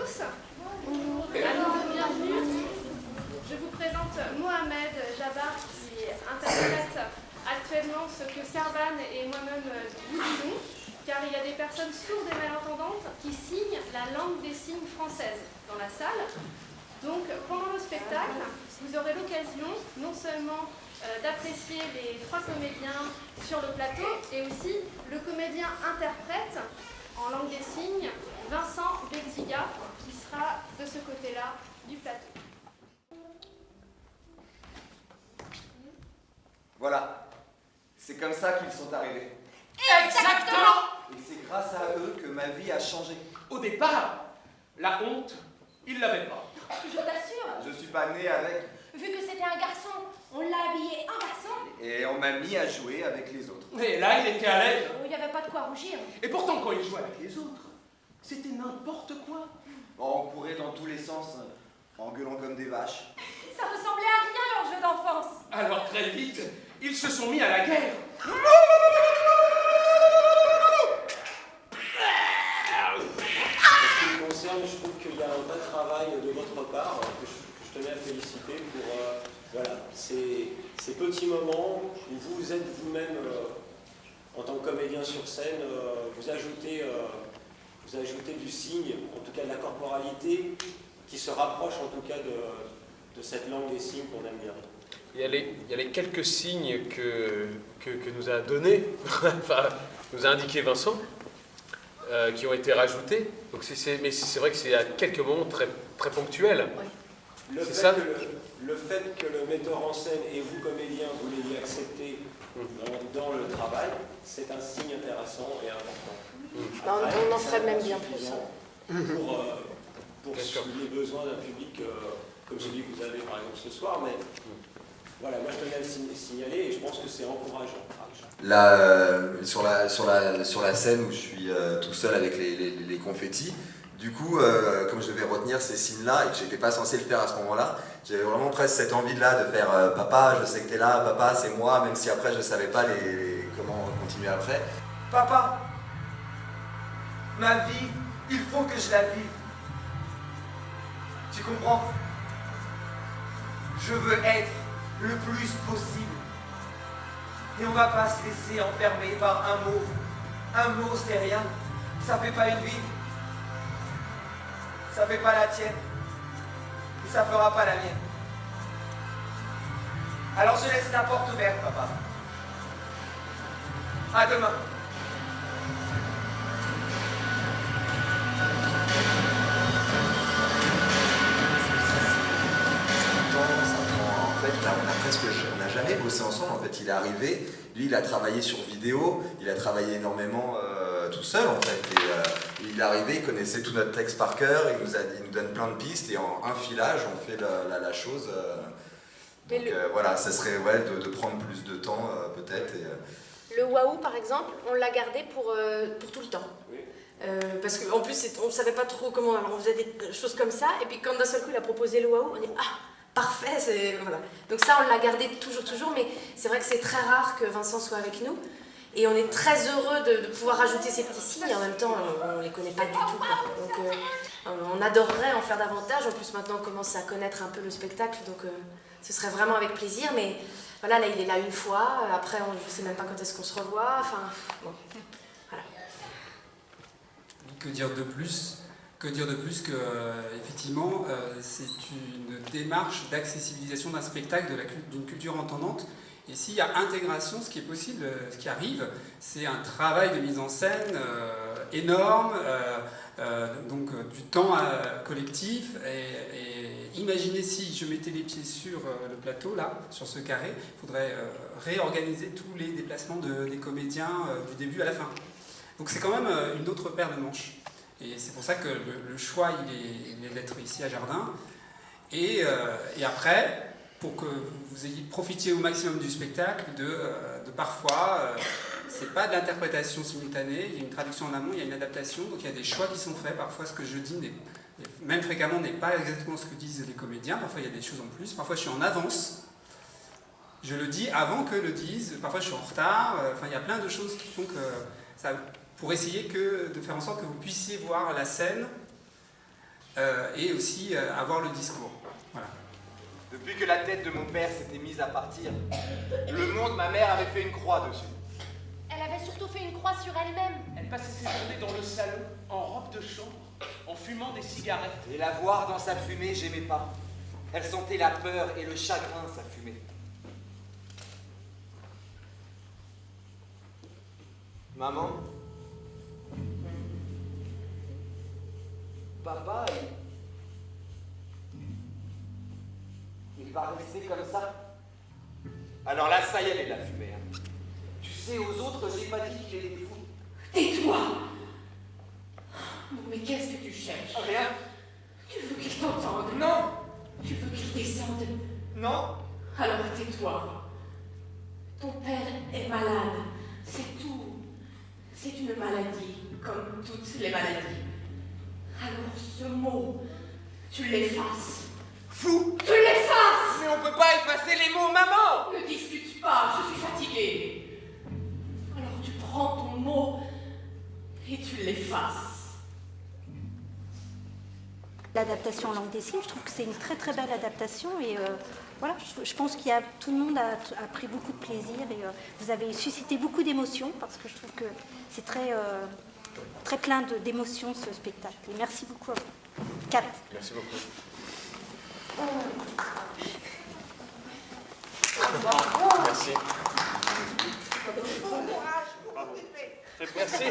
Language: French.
tous. À nouveau, bienvenue. Je vous présente Mohamed Jabbar qui interprète actuellement ce que Servan et moi-même vous disons, car il y a des personnes sourdes et malentendantes qui signent la langue des signes française dans la salle. Donc pendant le spectacle, vous aurez l'occasion non seulement d'apprécier les trois comédiens sur le plateau et aussi le comédien interprète en langue des signes, Vincent Bexiga, qui sera de ce côté-là du plateau. Voilà, c'est comme ça qu'ils sont arrivés. Exactement! Et c'est grâce à eux que ma vie a changé. Au départ, la honte, il l'avait pas. Je t'assure, Je suis pas né avec, vu que c'était un garçon, on l'a habillé un garçon. et on m'a mis à jouer avec les autres. Et là, il était à l'aise. Il n'y avait pas de quoi rougir. Et pourtant, quand il jouait avec les autres, c'était n'importe quoi. On courait dans tous les sens, en gueulant comme des vaches. Ça ressemblait à rien leur jeu d'enfance. Alors très vite, ils se sont mis à la guerre. En ce qui me concerne, je trouve qu'il y a un vrai travail de votre part que je tenais à féliciter pour voilà, ces petits moments où vous êtes vous-même, en tant que comédien sur scène, vous ajoutez du signe, en tout cas de la corporalité, qui se rapproche en tout cas de cette langue des signes qu'on aime bien. Il y a les quelques signes que nous a donné, enfin, nous a indiqué Vincent, qui ont été rajoutés. Donc mais c'est vrai que c'est à quelques moments très, très ponctuels. Le fait que le metteur en scène et vous, comédiens, vous l'ayez accepté dans le travail, c'est un signe intéressant et important. Après, on en ferait même bien plus. Pour les besoins d'un public comme celui que vous avez par exemple ce soir, mais voilà, moi je tenais à le signaler et je pense que c'est encourageant. Là, sur la scène où je suis tout seul avec les confettis, du coup, comme je devais retenir ces signes-là et que j'étais pas censé le faire à ce moment-là, j'avais vraiment presque cette envie-là de faire papa, je sais que t'es là, papa, c'est moi, même si après je savais pas comment continuer après. Papa, ma vie, il faut que je la vive. Tu comprends? Je veux être le plus possible. Et on va pas se laisser enfermer par un mot. Un mot, c'est rien. Ça fait pas une vie. Ça fait pas la tienne. Et ça fera pas la mienne. Alors je laisse la porte ouverte, papa. À demain. En fait, là, on n'a jamais bossé ensemble. En fait, il est arrivé, lui, il a travaillé sur vidéo, il a travaillé énormément tout seul, en fait. Et il est arrivé, il connaissait tout notre texte par cœur, il nous donne plein de pistes, et en un filage, on fait la chose. Donc voilà, ça serait de prendre plus de temps, peut-être. Le waouh, par exemple, on l'a gardé pour tout le temps. Oui. Parce qu'en plus, on ne savait pas trop comment. Alors on faisait des choses comme ça, et puis quand d'un seul coup il a proposé le waouh, on dit ah, parfait, voilà. Donc ça, on l'a gardé toujours, mais c'est vrai que c'est très rare que Vincent soit avec nous. Et on est très heureux de pouvoir rajouter ces petits signes, et en même temps, on ne les connaît pas du tout, quoi. Donc on adorerait en faire davantage. En plus, maintenant, on commence à connaître un peu le spectacle, donc ce serait vraiment avec plaisir. Mais voilà, là, il est là une fois. Après, je ne sais même pas quand est-ce qu'on se revoit. Enfin, bon, voilà. Que dire de plus que, effectivement, c'est une démarche d'accessibilisation d'un spectacle d'une culture entendante. Et s'il y a intégration, ce qui est possible, ce qui arrive, c'est un travail de mise en scène énorme, donc du temps collectif. Et imaginez si je mettais les pieds sur le plateau, là, sur ce carré, il faudrait réorganiser tous les déplacements des comédiens du début à la fin. Donc c'est quand même une autre paire de manches. Et c'est pour ça que le choix, il est d'être ici à Jardin. Et après, pour que vous ayez profité au maximum du spectacle, de parfois, c'est pas de l'interprétation simultanée, il y a une traduction en amont, il y a une adaptation, donc il y a des choix qui sont faits. Parfois, ce que je dis, même fréquemment, n'est pas exactement ce que disent les comédiens. Parfois, il y a des choses en plus. Parfois, je suis en avance. Je le dis avant que le disent. Parfois, je suis en retard. Enfin, il y a plein de choses qui font que ça... pour essayer de faire en sorte que vous puissiez voir la scène et aussi avoir le discours. Voilà. Depuis que la tête de mon père s'était mise à partir, le monde, ma mère avait fait une croix dessus. Elle avait surtout fait une croix sur elle-même. Elle passait ses journées dans le salon, en robe de chambre, en fumant des cigarettes. Et la voir dans sa fumée, j'aimais pas. Elle sentait la peur et le chagrin, sa fumée. Maman, papa, il va rester comme ça. Alors là, ça y est, elle l'a fumée. Hein. Tu sais, aux autres, j'ai pas dit qu'il était fou. Tais-toi! Mais qu'est-ce que tu cherches? Rien. Tu veux qu'il t'entende? Non. Tu veux qu'il descende? Non. Alors tais-toi. Ton père est malade, c'est tout. C'est une maladie, comme toutes les maladies. Alors ce mot, tu l'effaces. Fou. Tu l'effaces! Mais on peut pas effacer les mots, maman. Ne discute pas, je suis fatiguée. Alors tu prends ton mot et tu l'effaces. L'adaptation en langue des signes, je trouve que c'est une très très belle adaptation et voilà, je pense qu'il y a tout le monde a pris beaucoup de plaisir et vous avez suscité beaucoup d'émotions parce que je trouve que c'est très très plein d'émotions ce spectacle. Et merci beaucoup à vous. Kat. Merci beaucoup. Merci. Bon courage pour votre épée. Merci.